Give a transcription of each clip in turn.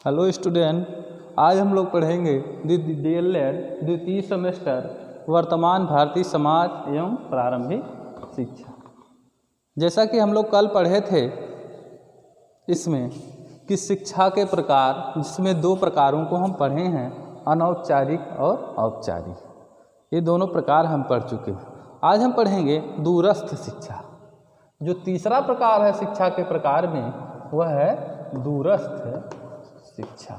Hello student, आज हम लोग पढ़ेंगे DLED द्वितीय सेमेस्टर वर्तमान भारतीय समाज एवं प्रारंभिक शिक्षा। जैसा कि हम लोग कल पढ़े थे इसमें कि शिक्षा के प्रकार, जिसमें दो प्रकारों को हम पढ़े हैं, अनौपचारिक और औपचारिक। ये दोनों प्रकार हम पढ़ चुके हैं। आज हम पढ़ेंगे दूरस्थ शिक्षा। जो तीसरा प्रकार है शिक्षा के प्रकार में वह है दूरस्थ शिक्षा,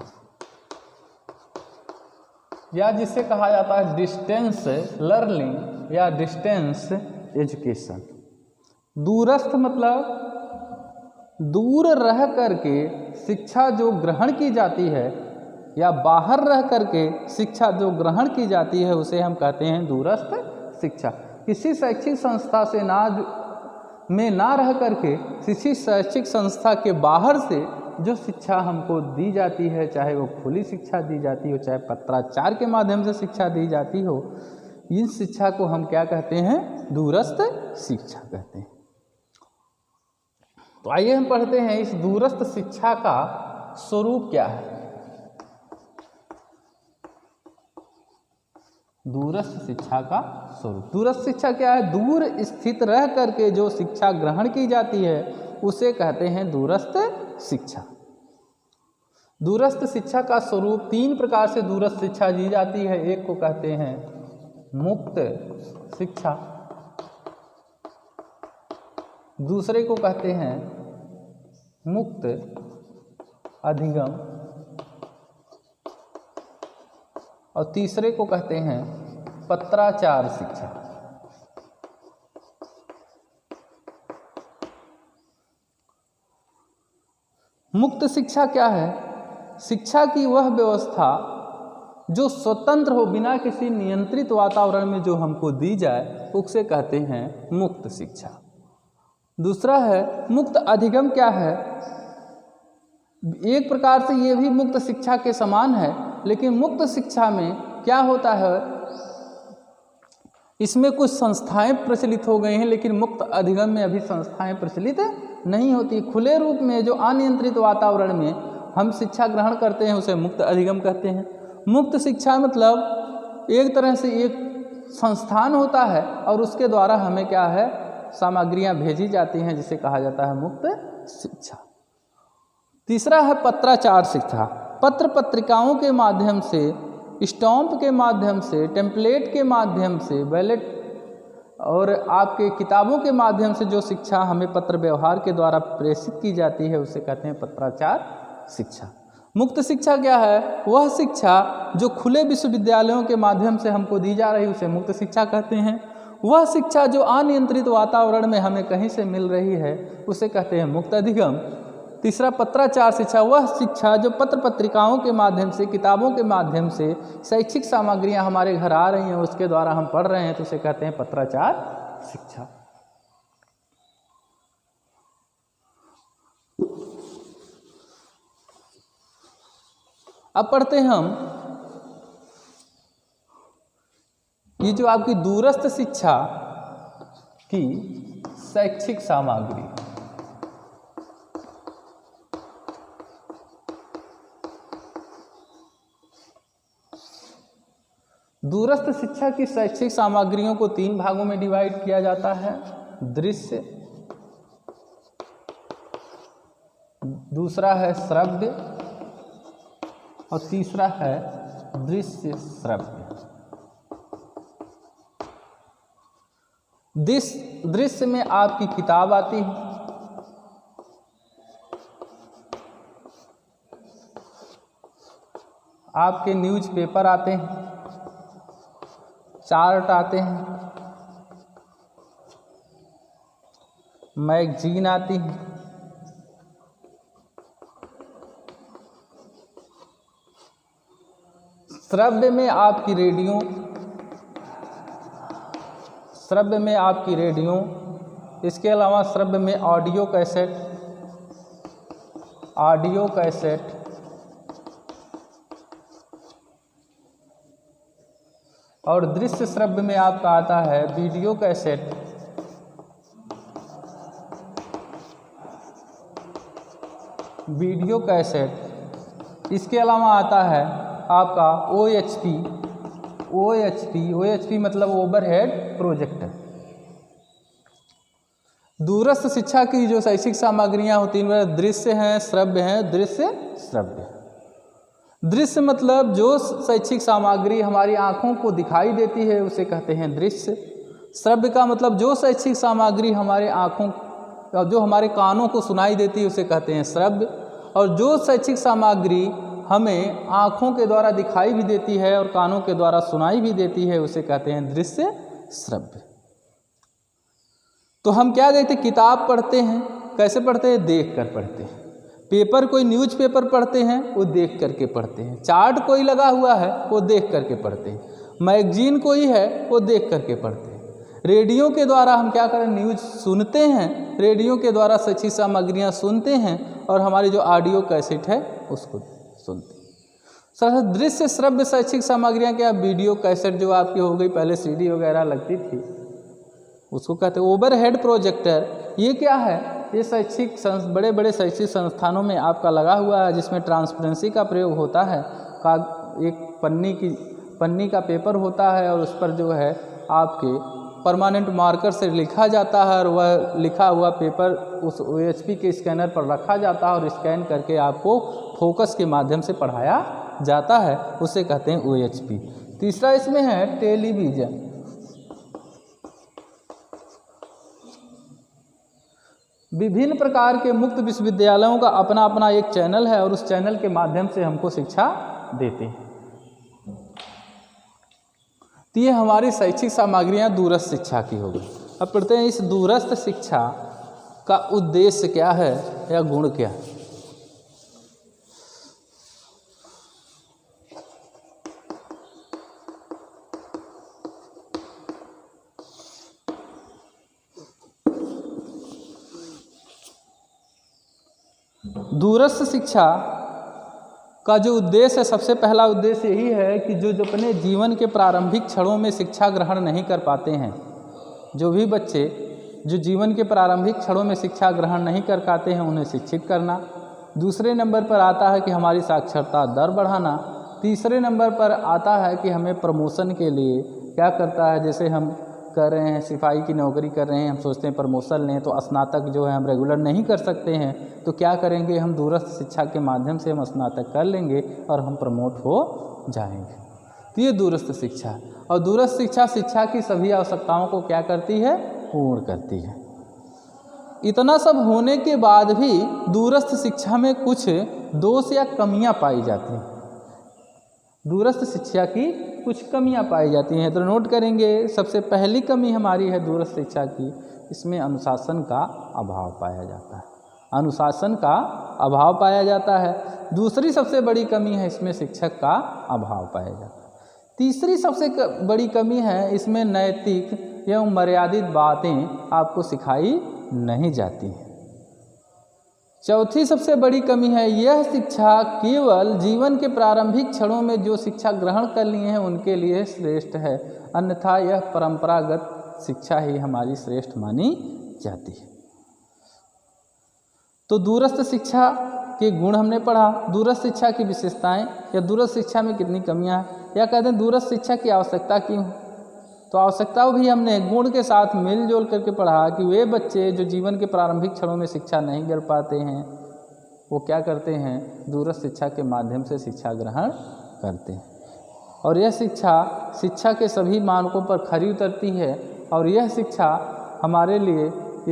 या जिसे कहा जाता है डिस्टेंस लर्निंग या डिस्टेंस एजुकेशन। दूरस्थ मतलब दूर रह करके शिक्षा जो ग्रहण की जाती है, या बाहर रह करके शिक्षा जो ग्रहण की जाती है, उसे हम कहते हैं दूरस्थ शिक्षा। किसी शैक्षिक संस्था से ना रह करके किसी शैक्षिक संस्था के बाहर से जो शिक्षा हमको दी जाती है, चाहे वो खुली शिक्षा दी जाती हो, चाहे पत्राचार के माध्यम से शिक्षा दी जाती हो, इन शिक्षा को हम क्या कहते हैं? दूरस्थ शिक्षा कहते हैं। तो आइए हम पढ़ते हैं इस दूरस्थ शिक्षा का स्वरूप क्या है। दूरस्थ शिक्षा का स्वरूप, दूरस्थ शिक्षा क्या है? दूर स्थित रह करके जो शिक्षा ग्रहण की जाती है उसे कहते हैं दूरस्थ शिक्षा। दूरस्थ शिक्षा का स्वरूप तीन प्रकार से दूरस्थ शिक्षा दी जाती है। एक को कहते हैं मुक्त शिक्षा, दूसरे को कहते हैं मुक्त अधिगम, और तीसरे को कहते हैं पत्राचार शिक्षा। मुक्त शिक्षा क्या है? शिक्षा की वह व्यवस्था जो स्वतंत्र हो, बिना किसी नियंत्रित वातावरण में जो हमको दी जाए, उसे कहते हैं मुक्त शिक्षा। दूसरा है मुक्त अधिगम। क्या है? एक प्रकार से ये भी मुक्त शिक्षा के समान है, लेकिन मुक्त शिक्षा में क्या होता है, इसमें कुछ संस्थाएं प्रचलित हो गई हैं, लेकिन मुक्त अधिगम में अभी संस्थाएं प्रचलित नहीं होती। खुले रूप में जो अनियंत्रित वातावरण में हम शिक्षा ग्रहण करते हैं उसे मुक्त अधिगम कहते हैं। मुक्त शिक्षा मतलब एक तरह से एक संस्थान होता है और उसके द्वारा हमें क्या है, सामग्रियां भेजी जाती हैं, जिसे कहा जाता है मुक्त शिक्षा। तीसरा है पत्राचार शिक्षा। पत्र पत्रिकाओं के माध्यम से, स्टैम्प के माध्यम से, टेम्पलेट के माध्यम से, बैलेट और आपके किताबों के माध्यम से जो शिक्षा हमें पत्र व्यवहार के द्वारा प्रेषित की जाती है उसे कहते हैं पत्राचार शिक्षा। मुक्त शिक्षा क्या है? वह शिक्षा जो खुले विश्वविद्यालयों के माध्यम से हमको दी जा रही है उसे मुक्त शिक्षा कहते हैं। वह शिक्षा जो अनियंत्रित वातावरण में हमें कहीं से मिल रही है उसे कहते हैं मुक्त अधिगम। तीसरा पत्राचार शिक्षा, वह शिक्षा जो पत्र पत्रिकाओं के माध्यम से, किताबों के माध्यम से शैक्षिक सामग्रियां हमारे घर आ रही हैं, उसके द्वारा हम पढ़ रहे हैं, तो उसे कहते हैं पत्राचार शिक्षा। अब पढ़ते हैं हम ये जो आपकी दूरस्थ शिक्षा की शैक्षिक सामग्री। दूरस्थ शिक्षा की शैक्षिक सामग्रियों को तीन भागों में डिवाइड किया जाता है। दृश्य, दूसरा है श्रव्य और तीसरा है दृश्य श्रव्य। दृश्य में आपकी किताब आती है, आपके न्यूज़पेपर आते हैं, चार्ट आते हैं, मैगजीन आती है, श्रव्य में आपकी रेडियो, इसके अलावा श्रव्य में ऑडियो कैसेट, और दृश्य श्रव्य में आपका आता है वीडियो कैसेट, वीडियो कैसेट, इसके अलावा आता है आपका OHP मतलब ओवरहेड प्रोजेक्टर। दूरस्थ शिक्षा की जो शैक्षिक सामग्रियां होती हैं वह दृश्य हैं, श्रव्य हैं, दृश्य श्रव्य। दृश्य मतलब जो शैक्षिक सामग्री हमारी आँखों को दिखाई देती है उसे कहते हैं दृश्य। श्रव्य का मतलब जो शैक्षिक सामग्री हमारे आँखों जो हमारे कानों को सुनाई देती है उसे कहते हैं श्रव्य। और जो शैक्षिक सामग्री हमें आँखों के द्वारा दिखाई भी देती है और कानों के द्वारा सुनाई भी देती है उसे कहते हैं दृश्य श्रव्य। तो हम क्या देखते, किताब पढ़ते हैं, कैसे पढ़ते हैं? देख कर पढ़ते हैं। पेपर, कोई न्यूज़पेपर पढ़ते हैं वो देख करके पढ़ते हैं। चार्ट कोई लगा हुआ है वो देख करके पढ़ते हैं। मैगजीन कोई है वो देख करके पढ़ते हैं। रेडियो के द्वारा हम क्या करें, न्यूज़ सुनते हैं, रेडियो के द्वारा शैक्षिक सामग्रियाँ सुनते हैं और हमारी जो ऑडियो कैसेट है उसको सुनते हैं। सर दृश्य श्रव्य शैक्षिक सामग्रियाँ क्या, वीडियो कैसेट जो आपकी हो गई, पहले CD वगैरह लगती थी उसको कहते हैं ओवरहेड प्रोजेक्टर। ये क्या है, ये शैक्षिक बड़े बड़े शैक्षिक संस्थानों में आपका लगा हुआ है जिसमें ट्रांसपेरेंसी का प्रयोग होता है। एक पन्नी का पेपर होता है और उस पर जो है आपके परमानेंट मार्कर से लिखा जाता है और वह लिखा हुआ पेपर उस OHP के स्कैनर पर रखा जाता है और स्कैन करके आपको फोकस के माध्यम से पढ़ाया जाता है, उसे कहते हैं OHP। तीसरा इसमें है टेलीविज़न। विभिन्न प्रकार के मुक्त विश्वविद्यालयों का अपना अपना एक चैनल है और उस चैनल के माध्यम से हमको शिक्षा देते हैं। तो ये हमारी शैक्षिक सामग्रियाँ दूरस्थ शिक्षा की होगी। अब पढ़ते हैं इस दूरस्थ शिक्षा का उद्देश्य क्या है या गुण क्या है। दूरस्थ शिक्षा का जो उद्देश्य है, सबसे पहला उद्देश्य यही है कि जो अपने जीवन के प्रारंभिक क्षणों में शिक्षा ग्रहण नहीं कर पाते हैं, जो भी बच्चे जो जीवन के प्रारंभिक क्षणों में शिक्षा ग्रहण नहीं कर पाते हैं उन्हें शिक्षित करना। दूसरे नंबर पर आता है कि हमारी साक्षरता दर बढ़ाना। तीसरे नंबर पर आता है कि हमें प्रमोशन के लिए क्या करता है, जैसे हम कर रहे हैं सिपाही की नौकरी कर रहे हैं, हम सोचते हैं प्रमोशन लें तो स्नातक जो है हम रेगुलर नहीं कर सकते हैं, तो क्या करेंगे, हम दूरस्थ शिक्षा के माध्यम से हम स्नातक कर लेंगे और हम प्रमोट हो जाएंगे। तो ये दूरस्थ शिक्षा है। और दूरस्थ शिक्षा की सभी आवश्यकताओं को क्या करती है, पूर्ण करती है। इतना सब होने के बाद भी दूरस्थ शिक्षा में कुछ दोष या कमियां पाई जाती हैं। दूरस्थ शिक्षा की कुछ कमियां पाई जाती हैं, तो नोट करेंगे। सबसे पहली कमी हमारी है दूरस्थ शिक्षा की, इसमें अनुशासन का अभाव पाया जाता है। अनुशासन का अभाव पाया जाता है। दूसरी सबसे बड़ी कमी है इसमें शिक्षक का अभाव पाया जाता है। तीसरी सबसे बड़ी कमी है इसमें नैतिक एवं मर्यादित बातें आपको सिखाई नहीं जाती हैं। चौथी सबसे बड़ी कमी है यह शिक्षा केवल जीवन के प्रारंभिक क्षणों में जो शिक्षा ग्रहण कर लिए हैं उनके लिए श्रेष्ठ है, अन्यथा यह परंपरागत शिक्षा ही हमारी श्रेष्ठ मानी जाती है। तो दूरस्थ शिक्षा के गुण हमने पढ़ा, दूरस्थ शिक्षा की विशेषताएं या दूरस्थ शिक्षा में कितनी कमियां हैं, या कहते हैं दूरस्थ शिक्षा की आवश्यकता क्यों है। तो आवश्यकता भी हमने गुण के साथ मिलजुल करके पढ़ा कि वे बच्चे जो जीवन के प्रारंभिक क्षणों में शिक्षा नहीं कर पाते हैं वो क्या करते हैं, दूरस्थ शिक्षा के माध्यम से शिक्षा ग्रहण करते हैं। और यह शिक्षा के सभी मानकों पर खरी उतरती है और यह शिक्षा हमारे लिए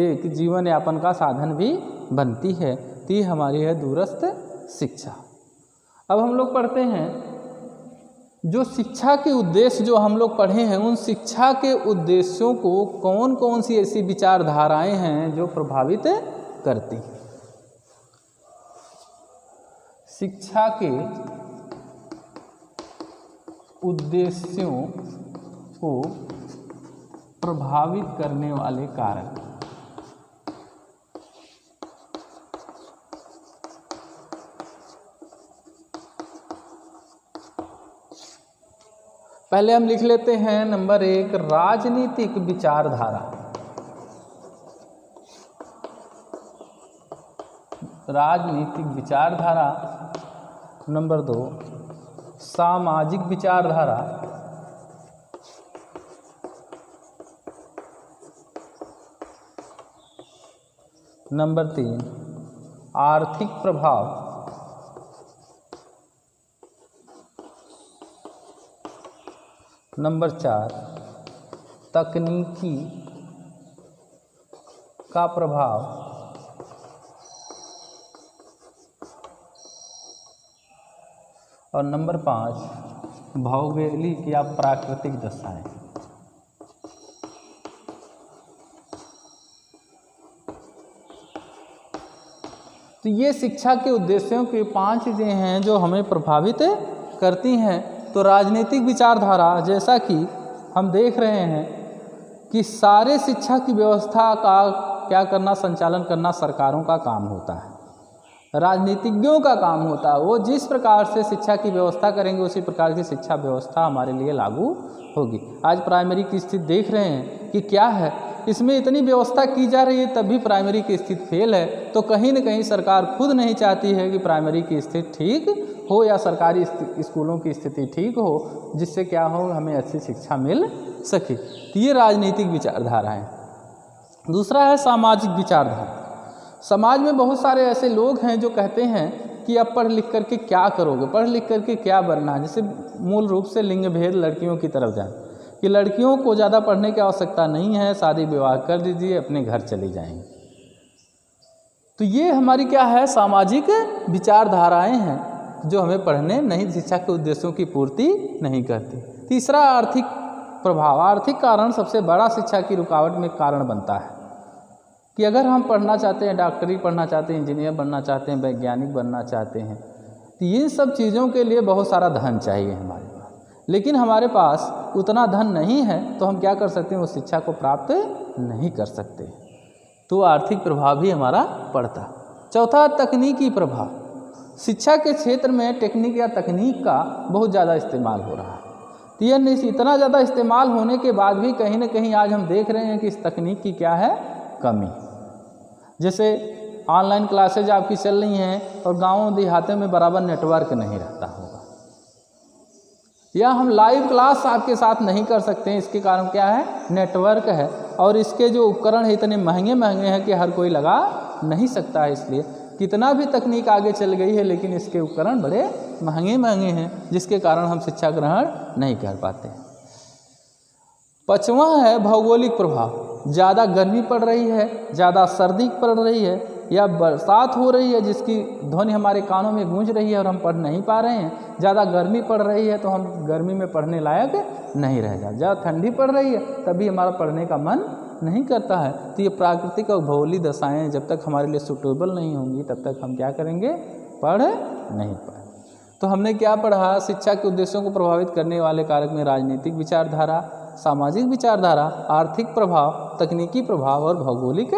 एक जीवन यापन का साधन भी बनती है। तो ये हमारी है दूरस्थ शिक्षा। अब हम लोग पढ़ते हैं जो शिक्षा के उद्देश्य जो हम लोग पढ़े हैं, उन शिक्षा के उद्देश्यों को कौन कौन सी ऐसी विचारधाराएं हैं जो प्रभावित करती हैं। शिक्षा के उद्देश्यों को प्रभावित करने वाले कारक। पहले हम लिख लेते हैं नंबर 1 राजनीतिक विचारधारा। राजनीतिक विचारधारा नंबर 2 सामाजिक विचारधारा, नंबर 3 आर्थिक प्रभाव, नंबर 4 तकनीकी का प्रभाव, और नंबर 5 भौगोलिक या प्राकृतिक दशाएं। तो ये शिक्षा के उद्देश्यों की 5 चीज़ें हैं जो हमें प्रभावित करती हैं। तो राजनीतिक विचारधारा, जैसा कि हम देख रहे हैं कि सारे शिक्षा की व्यवस्था का क्या करना, संचालन करना सरकारों का काम होता है, राजनीतिज्ञों का काम होता है। वो जिस प्रकार से शिक्षा की व्यवस्था करेंगे उसी प्रकार की शिक्षा व्यवस्था हमारे लिए लागू होगी। आज प्राइमरी की स्थिति देख रहे हैं कि क्या है, इसमें इतनी व्यवस्था की जा रही है तब भी प्राइमरी की स्थिति फेल है। तो कहीं न कहीं सरकार खुद नहीं चाहती है कि प्राइमरी की स्थिति ठीक हो या सरकारी स्कूलों की स्थिति ठीक हो, जिससे क्या हो, हमें अच्छी शिक्षा मिल सके। तो ये राजनीतिक विचारधारा है। दूसरा है सामाजिक विचारधारा। समाज में बहुत सारे ऐसे लोग हैं जो कहते हैं कि अब पढ़ लिख करके क्या करोगे, पढ़ लिख करके क्या बनना है। जैसे मूल रूप से लिंग भेद लड़कियों की तरफ जाए कि लड़कियों को ज़्यादा पढ़ने की आवश्यकता नहीं है, शादी विवाह कर दीजिए, अपने घर चली जाएंगी। तो ये हमारी क्या है, सामाजिक विचारधाराएं हैं जो हमें पढ़ने नहीं, शिक्षा के उद्देश्यों की पूर्ति नहीं करती। तीसरा आर्थिक प्रभाव। आर्थिक कारण सबसे बड़ा शिक्षा की रुकावट में कारण बनता है कि अगर हम पढ़ना चाहते हैं, डॉक्टरी पढ़ना चाहते हैं, इंजीनियर बनना चाहते हैं, वैज्ञानिक बनना चाहते हैं, तो ये सब चीज़ों के लिए बहुत सारा धन चाहिए हमारे पास, लेकिन हमारे पास उतना धन नहीं है तो हम क्या कर सकते हैं, उस शिक्षा को प्राप्त नहीं कर सकते। तो आर्थिक प्रभाव भी हमारा पड़ता। चौथा तकनीकी प्रभाव। शिक्षा के क्षेत्र में टेक्निक या तकनीक का बहुत ज़्यादा इस्तेमाल हो रहा है। तो यह इतना ज़्यादा इस्तेमाल होने के बाद भी कहीं ना कहीं आज हम देख रहे हैं कि इस तकनीक की क्या है, कमी। जैसे ऑनलाइन क्लासेज आपकी चल रही हैं और गाँव देहातों में बराबर नेटवर्क नहीं रहता होगा, या हम लाइव क्लास आपके साथ नहीं कर सकते हैं। इसके कारण क्या है, नेटवर्क है, और इसके जो उपकरण है इतने महंगे महंगे हैं कि हर कोई लगा नहीं सकता है। इसलिए कितना भी तकनीक आगे चल गई है लेकिन इसके उपकरण बड़े महंगे महंगे हैं, जिसके कारण हम शिक्षा ग्रहण नहीं कर पाते। पांचवा है भौगोलिक प्रभाव। ज़्यादा गर्मी पड़ रही है, ज़्यादा सर्दी पड़ रही है, या बरसात हो रही है जिसकी ध्वनि हमारे कानों में गूंज रही है और हम पढ़ नहीं पा रहे हैं। ज़्यादा गर्मी पड़ रही है तो हम गर्मी में पढ़ने लायक नहीं रह जाते। ज़्यादा ठंडी पड़ रही है तभी हमारा पढ़ने का मन नहीं करता है। तो ये प्राकृतिक और भौगोलिक दशाएँ जब तक हमारे लिए सूटेबल नहीं होंगी तब तक हम क्या करेंगे, पढ़ नहीं पाए। तो हमने क्या पढ़ा, शिक्षा के उद्देश्यों को प्रभावित करने वाले कारक में राजनीतिक विचारधारा, सामाजिक विचारधारा, आर्थिक प्रभाव, तकनीकी प्रभाव और भौगोलिक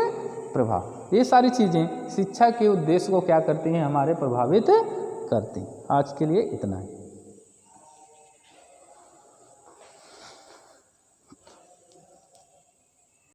प्रभाव। ये सारी चीज़ें शिक्षा के उद्देश्य को क्या करती हैं, हमारे प्रभावित करती हैं। आज के लिए इतना ही।